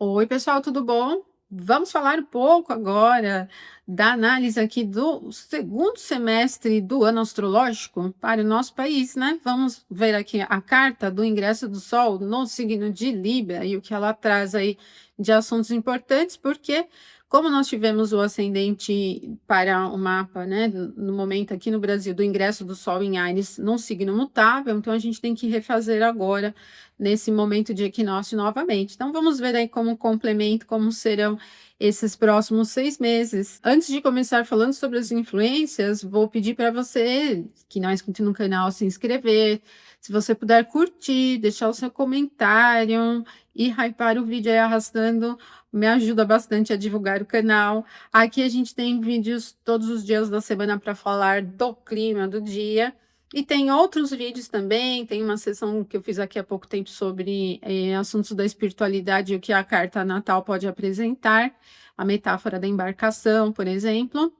Oi, pessoal, tudo bom? Vamos falar um pouco agora da análise aqui do segundo semestre do ano astrológico para o nosso país, né? Vamos ver aqui a carta do ingresso do Sol no signo de Libra e o que ela traz aí de assuntos importantes, porque como nós tivemos o ascendente para o mapa, né, no momento aqui no Brasil, do ingresso do Sol em Áries num signo mutável, então a gente tem que refazer agora nesse momento de equinócio novamente. Então vamos ver aí como complemento, como serão esses próximos 6 meses. Antes de começar falando sobre as influências, vou pedir para você que não é inscrito no canal se inscrever. Se você puder curtir, deixar o seu comentário e hypar o vídeo aí arrastando, me ajuda bastante a divulgar o canal. Aqui a gente tem vídeos todos os dias da semana para falar do clima do dia. E tem outros vídeos também, tem uma sessão que eu fiz aqui há pouco tempo sobre assuntos da espiritualidade e o que a carta natal pode apresentar, a metáfora da embarcação, por exemplo.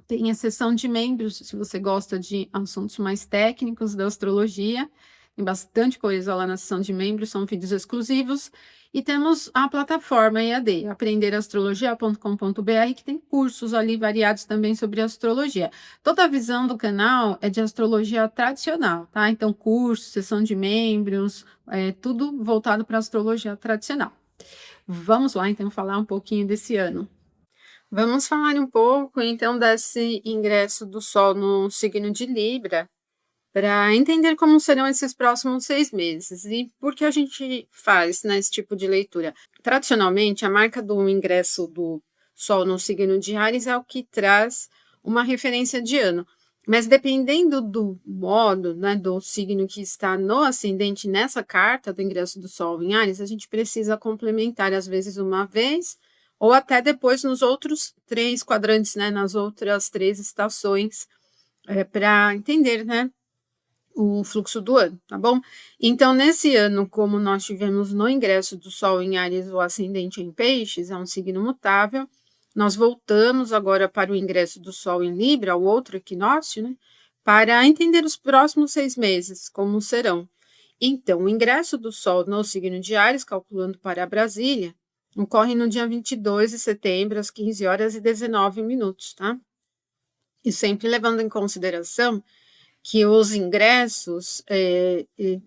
Tem a sessão de membros, se você gosta de assuntos mais técnicos da astrologia. Tem bastante coisa lá na sessão de membros, são vídeos exclusivos. E temos a plataforma EAD, aprenderastrologia.com.br, que tem cursos ali variados também sobre astrologia. Toda a visão do canal é de astrologia tradicional, tá? Então, curso, sessão de membros, tudo voltado para astrologia tradicional. Vamos lá, então, falar um pouquinho desse ano. Vamos falar um pouco, então, desse ingresso do Sol no signo de Libra, para entender como serão esses próximos 6 meses e por que a gente faz, né, esse tipo de leitura. Tradicionalmente, a marca do ingresso do Sol no signo de Áries é o que traz uma referência de ano. Mas dependendo do modo, né, do signo que está no ascendente nessa carta do ingresso do Sol em Áries, a gente precisa complementar, às vezes, uma vez, ou até depois nos outros 3 quadrantes, né, nas outras 3 estações, para entender, né, o fluxo do ano, tá bom? Então, nesse ano, como nós tivemos no ingresso do Sol em Áries o ascendente em Peixes, é um signo mutável, nós voltamos agora para o ingresso do Sol em Libra, o outro equinócio, né? Para entender os próximos 6 meses, como serão. Então, o ingresso do Sol no signo de Áries, calculando para Brasília, ocorre no dia 22 de setembro, às 15 horas e 19 minutos, tá? E sempre levando em consideração que os ingressos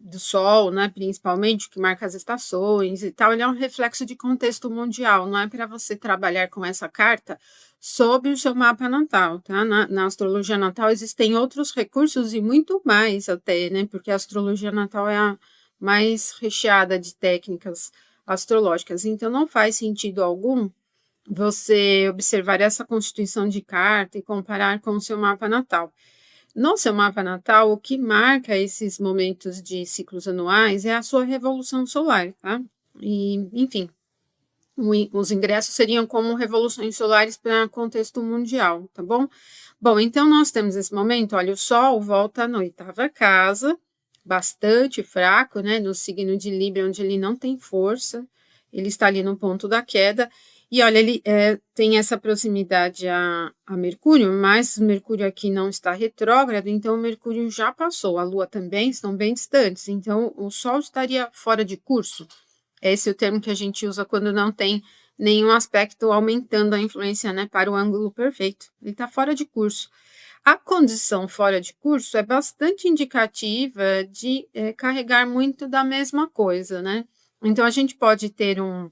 do Sol, né, principalmente, que marca as estações e tal, ele é um reflexo de contexto mundial, não é para você trabalhar com essa carta sobre o seu mapa natal, tá? Na astrologia natal existem outros recursos e muito mais até, né, porque a astrologia natal é a mais recheada de técnicas astrológicas, então não faz sentido algum você observar essa constituição de carta e comparar com o seu mapa natal. No seu mapa natal, o que marca esses momentos de ciclos anuais é a sua revolução solar, tá? E, enfim, os ingressos seriam como revoluções solares para contexto mundial, tá bom? Bom, então nós temos esse momento, olha, o Sol volta na 8ª casa, bastante fraco, né, no signo de Libra, onde ele não tem força, ele está ali no ponto da queda, e olha, ele tem essa proximidade a Mercúrio, mas Mercúrio aqui não está retrógrado, então o Mercúrio já passou, a Lua também, estão bem distantes, então o Sol estaria fora de curso. Esse é o termo que a gente usa quando não tem nenhum aspecto aumentando a influência, né, para o ângulo perfeito. Ele está fora de curso. A condição fora de curso é bastante indicativa de carregar muito da mesma coisa, né? Então, a gente pode ter um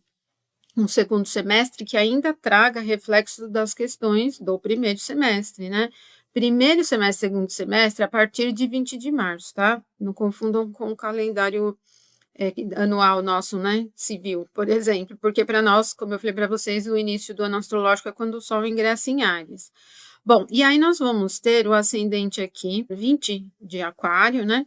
segundo semestre que ainda traga reflexos das questões do primeiro semestre, né? Primeiro semestre, segundo semestre, a partir de 20 de março, tá? Não confundam com o calendário anual nosso, né, civil, por exemplo, porque para nós, como eu falei para vocês, o início do ano astrológico é quando o Sol ingressa em Áries. Bom, e aí nós vamos ter o ascendente aqui, 20 de Aquário, né,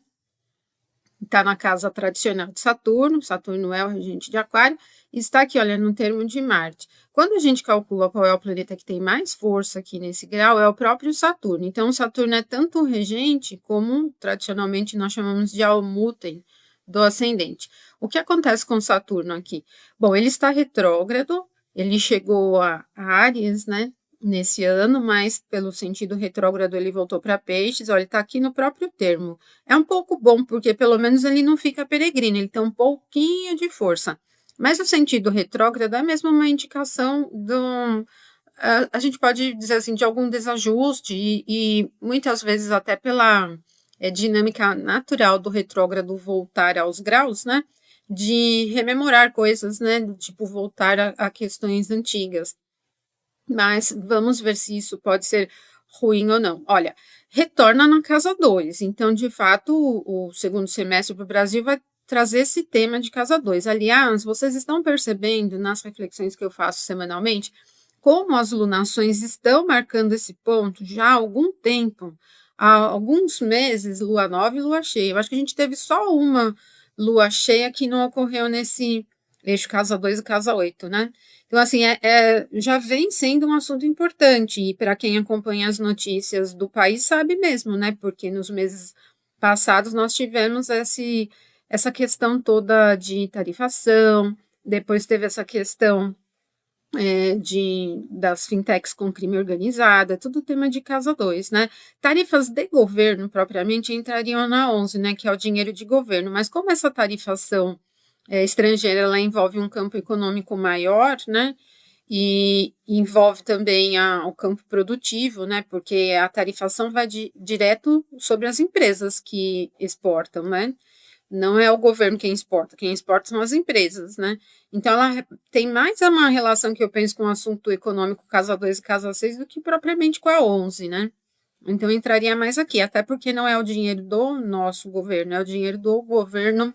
está na casa tradicional de Saturno, Saturno é o regente de Aquário, e está aqui, olha, no termo de Marte. Quando a gente calcula qual é o planeta que tem mais força aqui nesse grau, é o próprio Saturno. Então, Saturno é tanto o regente, como tradicionalmente nós chamamos de almutem do ascendente. O que acontece com Saturno aqui? Bom, ele está retrógrado, ele chegou a Áries, né, nesse ano, mas pelo sentido retrógrado ele voltou para Peixes, olha, ele está aqui no próprio termo. É um pouco bom, porque pelo menos ele não fica peregrino, ele tem um pouquinho de força. Mas o sentido retrógrado é mesmo uma indicação do a gente pode dizer assim, de algum desajuste e muitas vezes até pela, dinâmica natural do retrógrado voltar aos graus, né, de rememorar coisas, né, do tipo voltar a questões antigas. Mas vamos ver se isso pode ser ruim ou não. Olha, retorna na casa 2. Então de fato o segundo semestre para o Brasil vai trazer esse tema de casa 2. Aliás, vocês estão percebendo nas reflexões que eu faço semanalmente, como as lunações estão marcando esse ponto já há algum tempo, há alguns meses, lua nova e lua cheia. Eu acho que a gente teve só uma lua cheia que não ocorreu nesse eixo casa 2 e casa 8, né? Então, assim, já vem sendo um assunto importante, e para quem acompanha as notícias do país sabe mesmo, né? Porque nos meses passados nós tivemos essa questão toda de tarifação, depois teve essa questão das fintechs com crime organizado, é tudo tema de casa 2, né? Tarifas de governo, propriamente, entrariam na 11, né? Que é o dinheiro de governo, mas como essa tarifação estrangeira, ela envolve um campo econômico maior, né? E envolve também o campo produtivo, né? Porque a tarifação vai direto sobre as empresas que exportam, né? Não é o governo quem exporta são as empresas, né? Então, ela tem mais uma relação que eu penso com o assunto econômico casa 2 e casa 6 do que propriamente com a 11, né? Então, entraria mais aqui, até porque não é o dinheiro do nosso governo, é o dinheiro do governo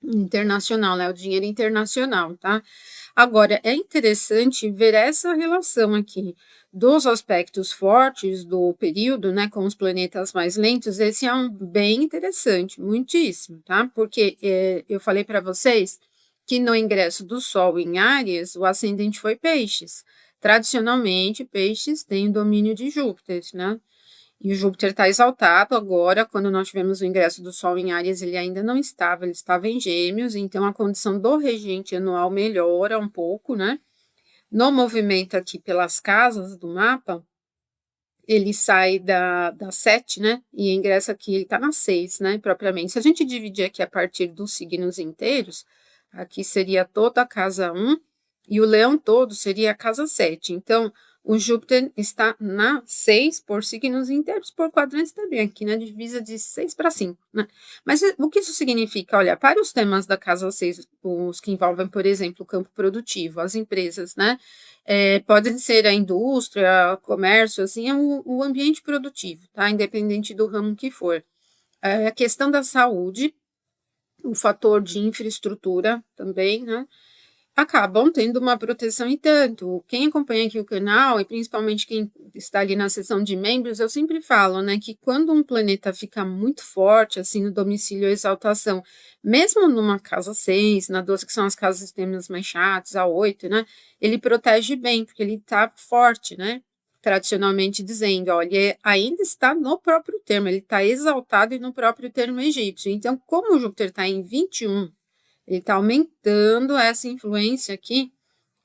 internacional, né? O dinheiro internacional, tá? Agora, é interessante ver essa relação aqui dos aspectos fortes do período, né, com os planetas mais lentos. Esse é um bem interessante, muitíssimo, tá? Porque eu falei para vocês que no ingresso do Sol em Áries, o ascendente foi Peixes. Tradicionalmente, Peixes tem o domínio de Júpiter, né? E o Júpiter está exaltado agora. Quando nós tivemos o ingresso do Sol em Áries, ele ainda não estava, ele estava em Gêmeos, então a condição do regente anual melhora um pouco, né? No movimento aqui pelas casas do mapa, ele sai da 7, né? E ingressa aqui, ele está na 6, né? Propriamente. Se a gente dividir aqui a partir dos signos inteiros, aqui seria toda a casa 1 e o leão todo seria a casa 7. Então, o Júpiter está na 6 por signos inteiros, por quadrantes também, aqui na divisa de 6 para 5, né? Mas o que isso significa? Olha, para os temas da casa 6, os que envolvem, por exemplo, o campo produtivo, as empresas, né? Podem ser a indústria, comércio, assim, é o ambiente produtivo, tá? Independente do ramo que for. A questão da saúde, o fator de infraestrutura também, né? Acabam tendo uma proteção e tanto. Quem acompanha aqui o canal, e principalmente quem está ali na seção de membros, eu sempre falo, né, que quando um planeta fica muito forte, assim, no domicílio ou exaltação, mesmo numa casa 6, na 12, que são as casas de temas mais chatos, a 8, né, ele protege bem, porque ele está forte, né, tradicionalmente dizendo, olha, ele ainda está no próprio termo, ele está exaltado e no próprio termo egípcio. Então, como o Júpiter está em 21, ele está aumentando essa influência aqui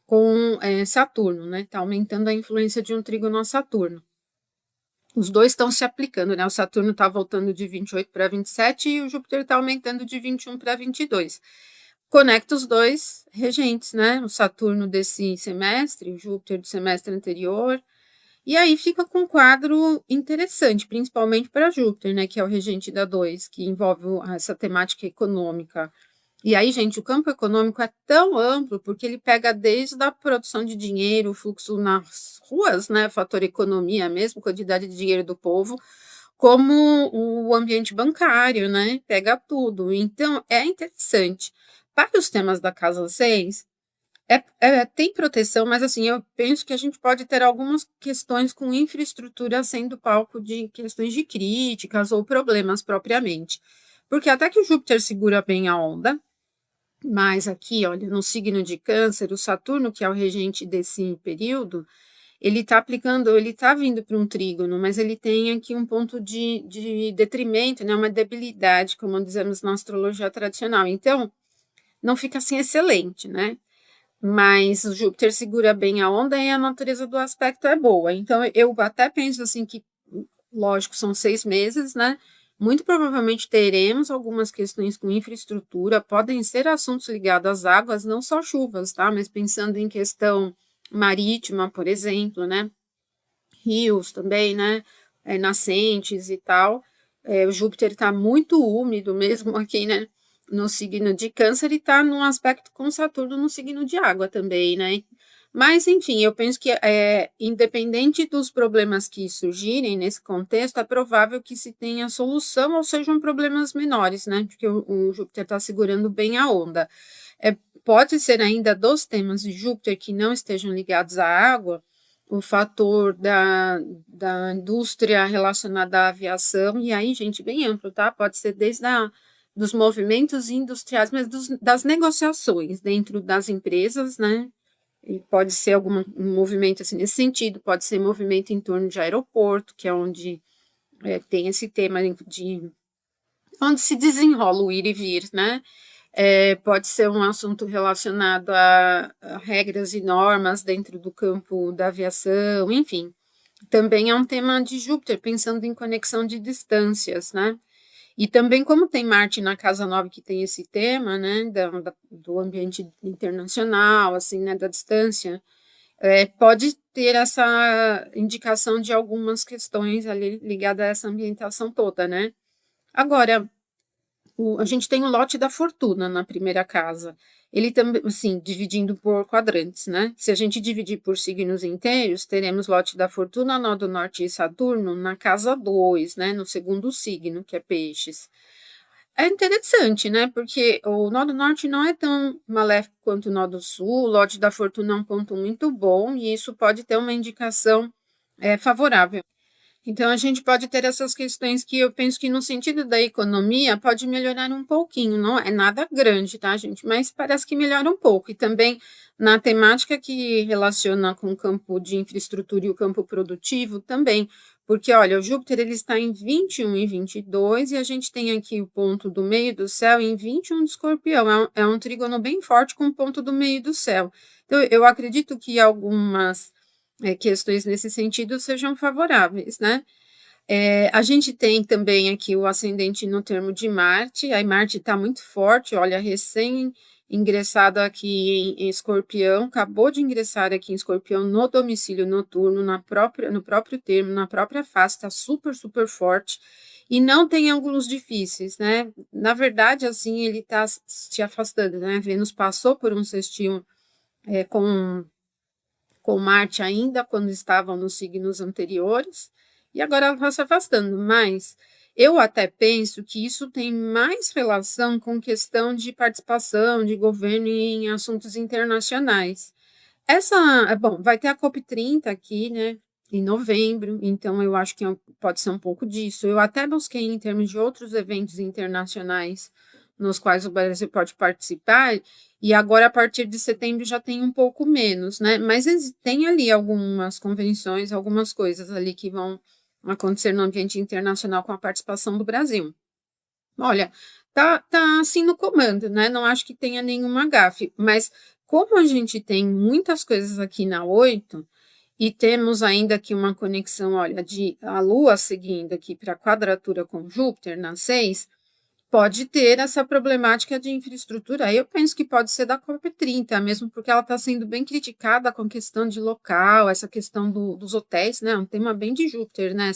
com Saturno, né? Está aumentando a influência de um trígono a Saturno. Os dois estão se aplicando, né? O Saturno está voltando de 28 para 27 e o Júpiter está aumentando de 21 para 22. Conecta os dois regentes, né? O Saturno desse semestre, o Júpiter do semestre anterior. E aí fica com um quadro interessante, principalmente para Júpiter, né? Que é o regente da 2, que envolve essa temática econômica. E aí, gente, o campo econômico é tão amplo porque ele pega desde a produção de dinheiro, o fluxo nas ruas, né, fator economia mesmo, quantidade de dinheiro do povo, como o ambiente bancário, né, pega tudo. Então, é interessante. Para os temas da Casa 6, tem proteção, mas assim, eu penso que a gente pode ter algumas questões com infraestrutura sendo palco de questões de críticas ou problemas propriamente. Porque até que o Júpiter segura bem a onda, mas aqui, olha, no signo de Câncer, o Saturno, que é o regente desse período, ele está aplicando, ele está vindo para um trígono, mas ele tem aqui um ponto de detrimento, né, uma debilidade, como dizemos na astrologia tradicional. Então, não fica assim excelente, né? Mas o Júpiter segura bem a onda e a natureza do aspecto é boa. Então, eu até penso assim que, lógico, são 6 meses, né? muito provavelmente teremos algumas questões com infraestrutura, podem ser assuntos ligados às águas, não só chuvas, tá? Mas pensando em questão marítima, por exemplo, né? Rios também, né? Nascentes e tal. O Júpiter está muito úmido mesmo aqui, né? No signo de Câncer e está num aspecto com Saturno no signo de Água também, né? Mas, enfim, eu penso que, independente dos problemas que surgirem nesse contexto, é provável que se tenha solução ou sejam problemas menores, né? Porque o Júpiter está segurando bem a onda. Pode ser ainda dos temas de Júpiter que não estejam ligados à água, o fator da indústria relacionada à aviação, e aí, gente, bem amplo, tá? Pode ser desde dos movimentos industriais, mas das negociações dentro das empresas, né? E pode ser algum um movimento assim nesse sentido, pode ser movimento em torno de aeroporto, que é onde tem esse tema de onde se desenrola o ir e vir, né? Pode ser um assunto relacionado a regras e normas dentro do campo da aviação, enfim. Também é um tema de Júpiter, pensando em conexão de distâncias, né? E também, como tem Marte na casa 9 que tem esse tema, né, do ambiente internacional, assim, né, da distância, pode ter essa indicação de algumas questões ali ligadas a essa ambientação toda, né? Agora, a gente tem o lote da fortuna na primeira casa. Ele também, assim, dividindo por quadrantes, né? Se a gente dividir por signos inteiros, teremos lote da fortuna, nó do norte e Saturno na casa 2, né? No segundo signo, que é peixes. É interessante, né? Porque o nó do norte não é tão maléfico quanto o nó do sul, o lote da fortuna é um ponto muito bom, e isso pode ter uma indicação favorável. Então, a gente pode ter essas questões que eu penso que, no sentido da economia, pode melhorar um pouquinho, não é nada grande, tá, gente? Mas parece que melhora um pouco. E também na temática que relaciona com o campo de infraestrutura e o campo produtivo também. Porque, olha, o Júpiter ele está em 21 e 22 e a gente tem aqui o ponto do meio do céu em 21 de Escorpião. É um trígono bem forte com o ponto do meio do céu. Então, eu acredito que algumas questões nesse sentido sejam favoráveis, né? A gente tem também aqui o ascendente no termo de Marte, aí Marte está muito forte, olha, recém ingressado aqui em Escorpião, acabou de ingressar aqui em Escorpião no domicílio noturno, no próprio termo, na própria face, está super, super forte, e não tem ângulos difíceis, né? Na verdade, assim, ele está se afastando, né? Vênus passou por um sextil com Marte ainda quando estavam nos signos anteriores, e agora ela está se afastando, mas eu até penso que isso tem mais relação com questão de participação de governo em assuntos internacionais. Bom, vai ter a COP30 aqui, né, em novembro, então eu acho que pode ser um pouco disso. Eu até busquei em termos de outros eventos internacionais nos quais o Brasil pode participar, e agora a partir de setembro já tem um pouco menos, né? Mas tem ali algumas convenções, algumas coisas ali que vão acontecer no ambiente internacional com a participação do Brasil. Olha, tá assim no comando, né? Não acho que tenha nenhuma gafe, mas como a gente tem muitas coisas aqui na 8 e temos ainda aqui uma conexão, olha, de a Lua seguindo aqui para a quadratura com Júpiter na 6, pode ter essa problemática de infraestrutura. Eu penso que pode ser da COP30, mesmo porque ela está sendo bem criticada com questão de local, essa questão dos hotéis, né? Um tema bem de Júpiter, né?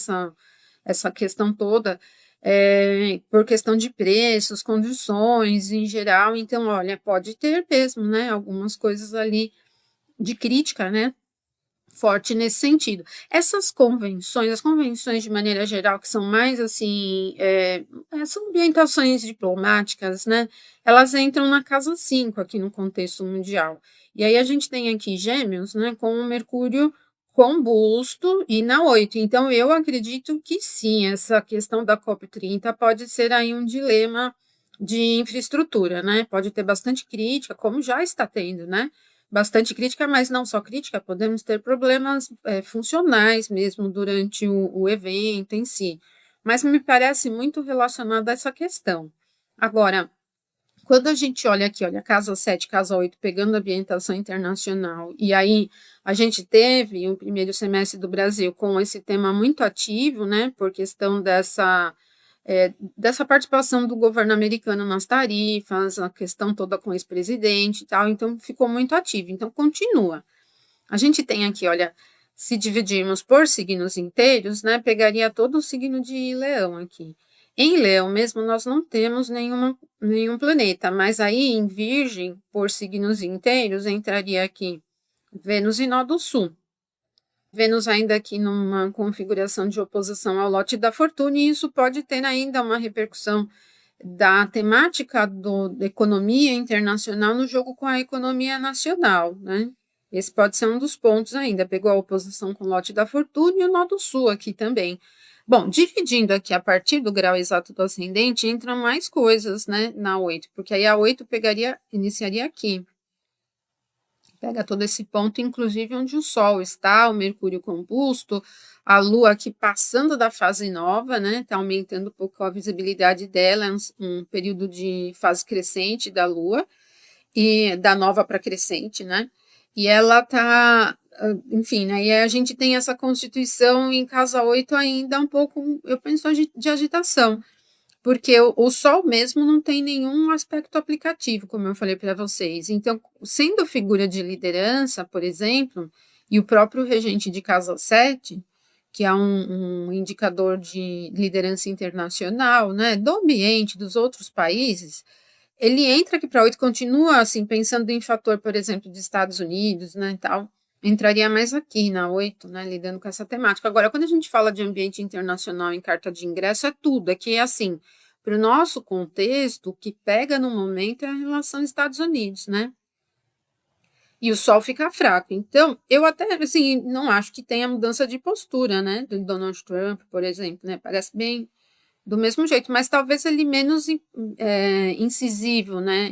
Essa questão toda, por questão de preços, condições em geral. Então, olha, pode ter mesmo, né? Algumas coisas ali de crítica, né? Forte nesse sentido. Essas convenções, as convenções de maneira geral, que são mais assim, são ambientações diplomáticas, né? Elas entram na casa 5 aqui no contexto mundial. E aí a gente tem aqui Gêmeos, né, com o Mercúrio combusto e na 8. Então eu acredito que sim, essa questão da COP30 pode ser aí um dilema de infraestrutura, né? Pode ter bastante crítica, como já está tendo, né? Bastante crítica, mas não só crítica, podemos ter problemas funcionais mesmo durante o evento em si. Mas me parece muito relacionado a essa questão. Agora, quando a gente olha aqui, olha, casa 7, casa 8, pegando a ambientação internacional, e aí a gente teve um primeiro semestre do Brasil com esse tema muito ativo, né, por questão dessa participação do governo americano nas tarifas, a questão toda com o ex-presidente e tal, então ficou muito ativo, então continua. A gente tem aqui, olha, se dividirmos por signos inteiros, né, pegaria todo o signo de Leão aqui. Em Leão mesmo, nós não temos nenhum planeta, mas aí em Virgem, por signos inteiros, entraria aqui Vênus e Nó do Sul. Vênus ainda aqui numa configuração de oposição ao lote da fortuna, e isso pode ter ainda uma repercussão da temática da economia internacional no jogo com a economia nacional, né? Esse pode ser um dos pontos ainda. Pegou a oposição com o lote da fortuna e o nó do sul aqui também. Bom, dividindo aqui a partir do grau exato do ascendente, entram mais coisas, né, na 8, porque aí a 8 iniciaria aqui. Pega todo esse ponto, inclusive onde o Sol está, o Mercúrio composto, a Lua aqui passando da fase nova, né? Está aumentando um pouco a visibilidade dela, é um período de fase crescente da Lua, e da nova para crescente, né? E ela tá, enfim, né? E a gente tem essa constituição em casa 8 ainda um pouco, eu penso, de agitação. Porque o Sol mesmo não tem nenhum aspecto aplicativo, como eu falei para vocês. Então, sendo figura de liderança, por exemplo, e o próprio regente de casa 7, que é um indicador de liderança internacional, né, do ambiente, dos outros países, ele entra aqui para 8, continua assim, pensando em fator, por exemplo, de Estados Unidos, né, e tal, entraria mais aqui na 8, né, lidando com essa temática. Agora, quando a gente fala de ambiente internacional em carta de ingresso, é tudo, é que é assim, para o nosso contexto, o que pega no momento é a relação Estados Unidos, né, e o sol fica fraco. Então, eu até, assim, não acho que tenha mudança de postura, né, do Donald Trump, por exemplo, né, parece bem do mesmo jeito, mas talvez ele menos incisivo, né,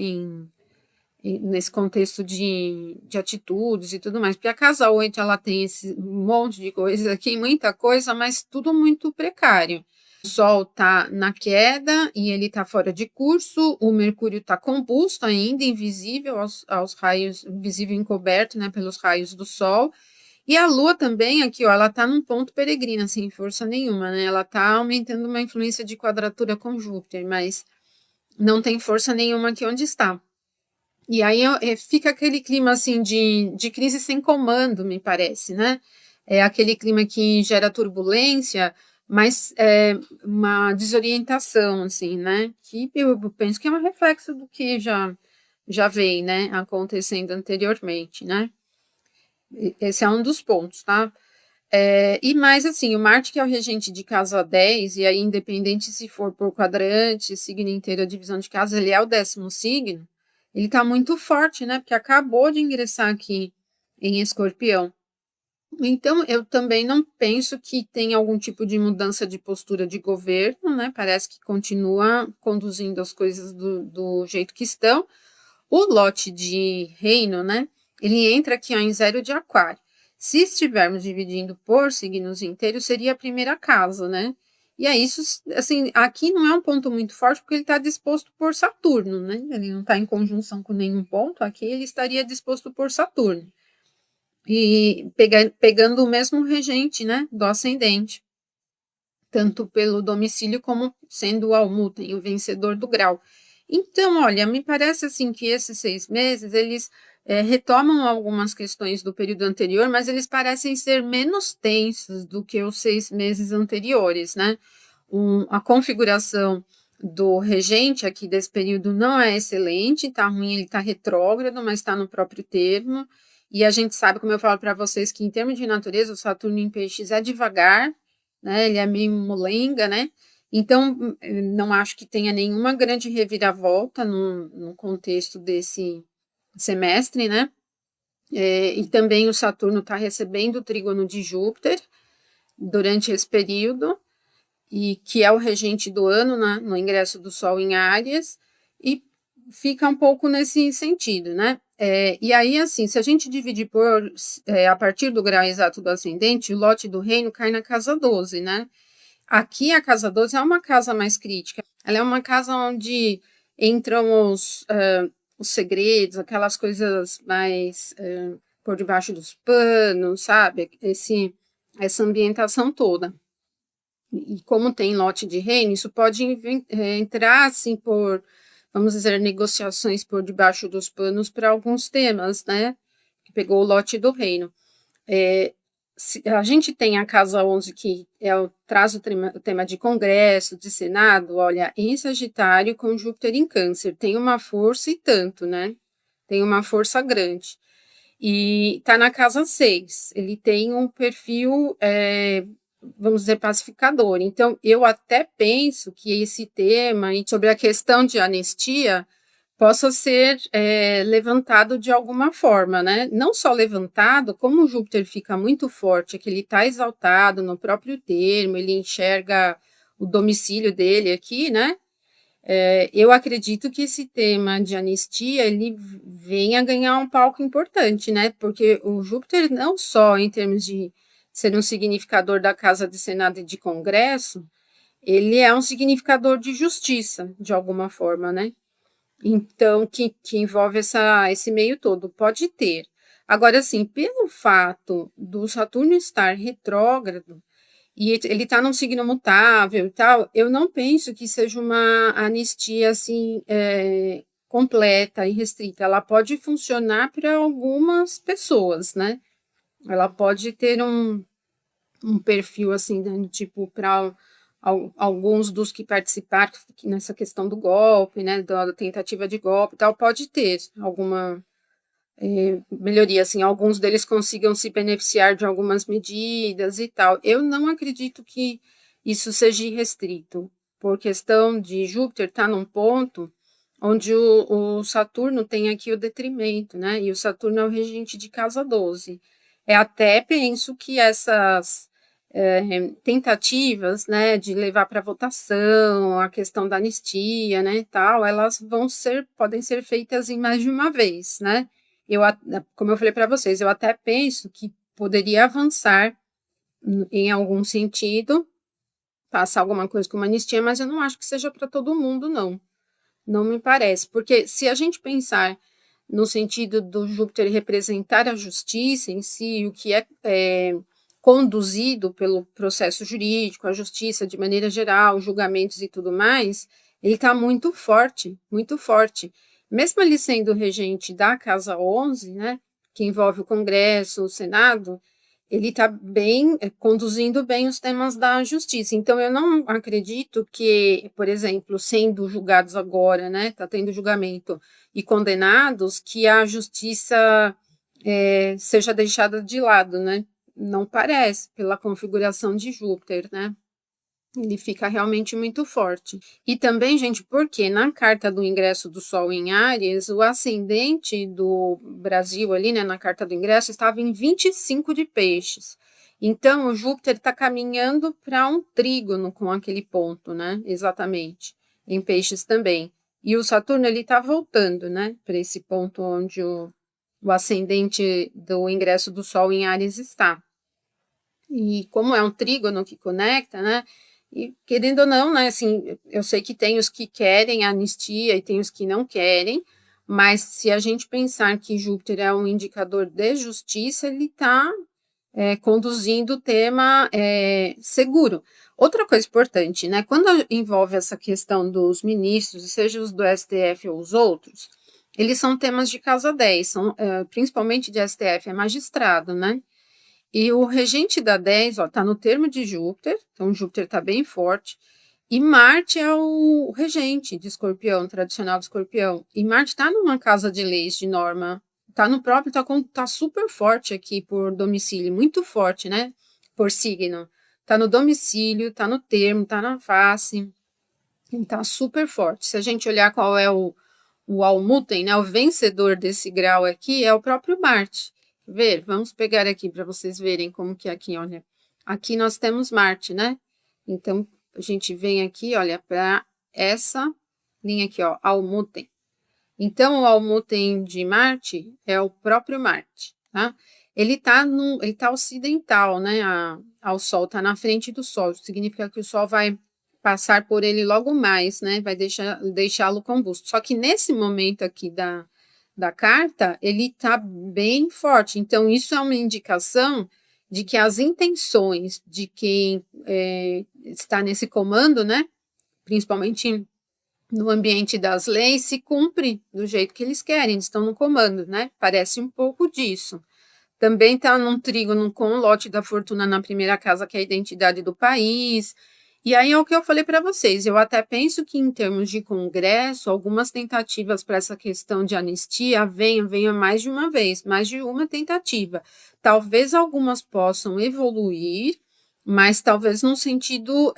nesse contexto de atitudes e tudo mais, porque a casa 8 ela tem esse monte de coisa aqui, muita coisa, mas tudo muito precário. O Sol está na queda e ele está fora de curso, o Mercúrio está composto ainda, invisível aos raios, visível encoberto, né, pelos raios do Sol, e a Lua também, aqui, ó, ela está num ponto peregrino, sem força nenhuma, né? Ela está aumentando uma influência de quadratura com Júpiter, mas não tem força nenhuma aqui onde está. E aí fica aquele clima, assim, de crise sem comando, me parece, né? É aquele clima que gera turbulência, mas uma desorientação, assim, né? Que eu penso que é um reflexo do que já vem, né, acontecendo anteriormente, né? Esse é um dos pontos, tá? E mais assim, o Marte, que é o regente de casa 10, e aí, independente se for por quadrante, signo inteiro, a divisão de casa, ele é o 10º signo, ele tá muito forte, né? Porque acabou de ingressar aqui em Escorpião. Então, eu também não penso que tenha algum tipo de mudança de postura de governo, né? Parece que continua conduzindo as coisas do jeito que estão. O lote de reino, né? Ele entra aqui ó, em 0 de aquário. Se estivermos dividindo por signos inteiros, seria a primeira casa, né? E aí, isso, assim, aqui não é um ponto muito forte, porque ele está disposto por Saturno, né? Ele não está em conjunção com nenhum ponto, aqui ele estaria disposto por Saturno. E pegando o mesmo regente, né, do ascendente, tanto pelo domicílio como sendo o almutem, o vencedor do grau. Então, olha, me parece assim que esses 6 meses, eles retomam algumas questões do período anterior, mas eles parecem ser menos tensos do que os 6 meses anteriores, né? A configuração do regente aqui desse período não é excelente, tá ruim, ele tá retrógrado, mas está no próprio termo, e a gente sabe, como eu falo para vocês, que em termos de natureza, o Saturno em peixes é devagar, né? Ele é meio molenga, né? Então, não acho que tenha nenhuma grande reviravolta no contexto desse semestre, né? E também o Saturno está recebendo o trígono de Júpiter durante esse período, e que é o regente do ano, né, no ingresso do Sol em Áries, e fica um pouco nesse sentido, né? E aí, assim, se a gente dividir a partir do grau exato do ascendente, o lote do reino cai na casa 12, né? Aqui a casa 12 é uma casa mais crítica, ela é uma casa onde entram os segredos, aquelas coisas mais por debaixo dos panos, sabe? Essa ambientação toda. E como tem lote de reino, isso pode entrar, assim, por, vamos dizer, negociações por debaixo dos panos para alguns temas, né? Que pegou o lote do reino. A gente tem a Casa 11, que traz o tema de Congresso, de Senado, olha, em Sagitário, com Júpiter em Câncer, tem uma força e tanto, né? Tem uma força grande. E está na casa 6. Ele tem um perfil, vamos dizer, pacificador. Então, eu até penso que esse tema sobre a questão de anistia possa ser levantado de alguma forma, né? Não só levantado, como o Júpiter fica muito forte, que ele está exaltado no próprio termo, ele enxerga o domicílio dele aqui, né? Eu acredito que esse tema de anistia ele venha ganhar um palco importante, né? Porque o Júpiter não só em termos de ser um significador da Casa de Senado e de Congresso, ele é um significador de justiça, de alguma forma, né? Então, que envolve esse meio todo, pode ter. Agora, assim, pelo fato do Saturno estar retrógrado, e ele está num signo mutável e tal, eu não penso que seja uma anistia assim completa e restrita. Ela pode funcionar para algumas pessoas, né? Ela pode ter um perfil assim, né, tipo para alguns dos que participaram nessa questão do golpe, né? Da tentativa de golpe e tal, pode ter alguma melhoria, assim, alguns deles consigam se beneficiar de algumas medidas e tal. Eu não acredito que isso seja restrito, por questão de Júpiter estar num ponto onde o Saturno tem aqui o detrimento, né? E o Saturno é o regente de casa 12. Até penso que essas tentativas, né, de levar para votação a questão da anistia, né, e tal, elas podem ser feitas em mais de uma vez, né? Eu, como eu falei para vocês, eu até penso que poderia avançar em algum sentido, passar alguma coisa com uma anistia, mas eu não acho que seja para todo mundo, não. Não me parece, porque se a gente pensar no sentido do Júpiter representar a justiça em si, o que é conduzido pelo processo jurídico, a justiça de maneira geral, julgamentos e tudo mais, ele está muito forte, muito forte. Mesmo ele sendo regente da Casa 11, né, que envolve o Congresso, o Senado, ele está bem, conduzindo bem os temas da justiça. Então, eu não acredito que, por exemplo, sendo julgados agora, né, está tendo julgamento e condenados, que a justiça seja deixada de lado, né? Não parece, pela configuração de Júpiter, né? Ele fica realmente muito forte. E também, gente, porque na carta do ingresso do Sol em Áries, o ascendente do Brasil ali, né, na carta do ingresso, estava em 25 de peixes. Então, o Júpiter está caminhando para um trígono com aquele ponto, né? Exatamente. Em peixes também. E o Saturno, ele está voltando, né? Para esse ponto onde o ascendente do ingresso do Sol em Áries está. E como é um trígono que conecta, né? E querendo ou não, né? Assim, eu sei que tem os que querem a anistia e tem os que não querem, mas se a gente pensar que Júpiter é um indicador de justiça, ele está conduzindo o tema seguro. Outra coisa importante, né? Quando envolve essa questão dos ministros, seja os do STF ou os outros, eles são temas de casa 10, são, principalmente de STF, é magistrado, né? E o regente da 10, ó, tá no termo de Júpiter, então Júpiter está bem forte, e Marte é o regente de Escorpião, tradicional de Escorpião. E Marte está numa casa de leis, de norma, tá no próprio, tá super forte aqui por domicílio, muito forte, né? Por signo. Tá no domicílio, tá no termo, tá na face, tá super forte. Se a gente olhar qual é o Almuten, né, o vencedor desse grau aqui, é o próprio Marte. Ver, vamos pegar aqui para vocês verem como que é aqui, olha. Aqui nós temos Marte, né? Então, a gente vem aqui, olha, para essa linha aqui, ó, Almuten. Então, o Almuten de Marte é o próprio Marte, tá? Ele tá ocidental, né, ao Sol, tá na frente do Sol, significa que o Sol vai passar por ele logo mais, né, vai deixá-lo combusto. Só que nesse momento aqui da carta, ele tá bem forte, então isso é uma indicação de que as intenções de quem está nesse comando, né, principalmente no ambiente das leis, se cumpre do jeito que eles querem, eles estão no comando, né? Parece um pouco disso. Também está num trígono com o lote da fortuna na primeira casa, que é a identidade do país. E aí é o que eu falei para vocês. Eu até penso que, em termos de Congresso, algumas tentativas para essa questão de anistia venha mais de uma vez, mais de uma tentativa. Talvez algumas possam evoluir, mas talvez num sentido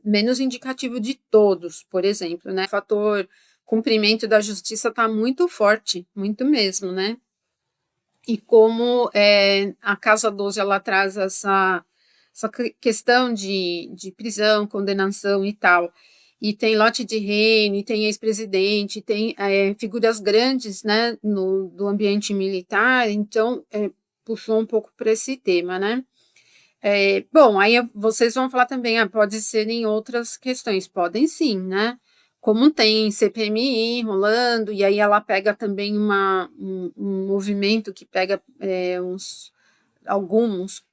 menos indicativo de todos, por exemplo, né? O fator cumprimento da justiça está muito forte, muito mesmo, né? E como a Casa 12 ela traz essa questão de prisão, condenação e tal, e tem lote de reino, e tem ex-presidente, tem figuras grandes, né, do ambiente militar, então puxou um pouco para esse tema, né? Bom, aí vocês vão falar também, pode ser em outras questões, podem sim, né? Como tem CPMI rolando, e aí ela pega também um movimento que pega alguns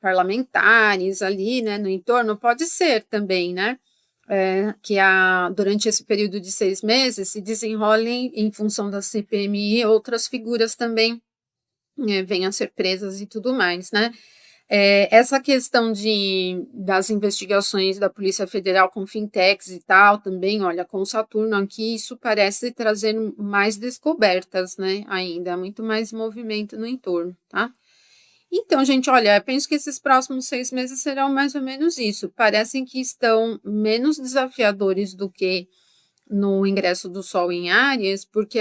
parlamentares ali, né, no entorno, pode ser também, né? Que durante esse período de 6 meses se desenrolem, em função da CPMI, outras figuras também venham a ser presas e tudo mais, né? Essa questão das investigações da Polícia Federal com fintechs e tal, também, olha, com o Saturno aqui, isso parece trazer mais descobertas, né, ainda, muito mais movimento no entorno, tá? Então, gente, olha, eu penso que esses próximos 6 meses serão mais ou menos isso, parecem que estão menos desafiadores do que no ingresso do Sol em Áries, porque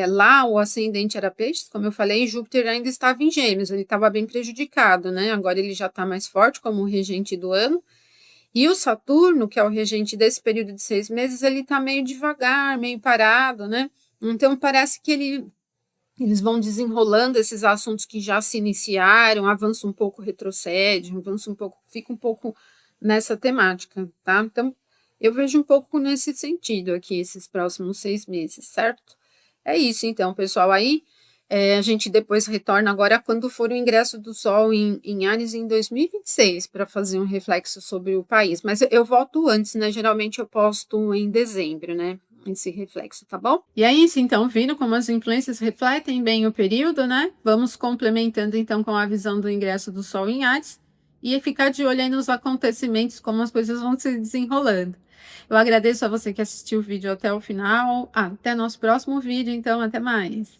lá o ascendente era Peixes, como eu falei, e Júpiter ainda estava em Gêmeos, ele estava bem prejudicado, né? Agora ele já está mais forte como regente do ano. E o Saturno, que é o regente desse período de 6 meses, ele está meio devagar, meio parado, né? Então parece que eles vão desenrolando esses assuntos que já se iniciaram, avança um pouco, retrocede, avança um pouco, fica um pouco nessa temática, tá? Então, eu vejo um pouco nesse sentido aqui, esses próximos 6 meses, certo? É isso, então, pessoal. Aí, a gente depois retorna agora quando for o ingresso do Sol em Áries em 2026, para fazer um reflexo sobre o país. Mas eu volto antes, né? Geralmente eu posto em dezembro, né? Esse reflexo, tá bom? E é isso, então, vindo como as influências refletem bem o período, né? Vamos complementando, então, com a visão do ingresso do Sol em Áries e ficar de olho aí nos acontecimentos, como as coisas vão se desenrolando. Eu agradeço a você que assistiu o vídeo até o final. Até nosso próximo vídeo, então, até mais.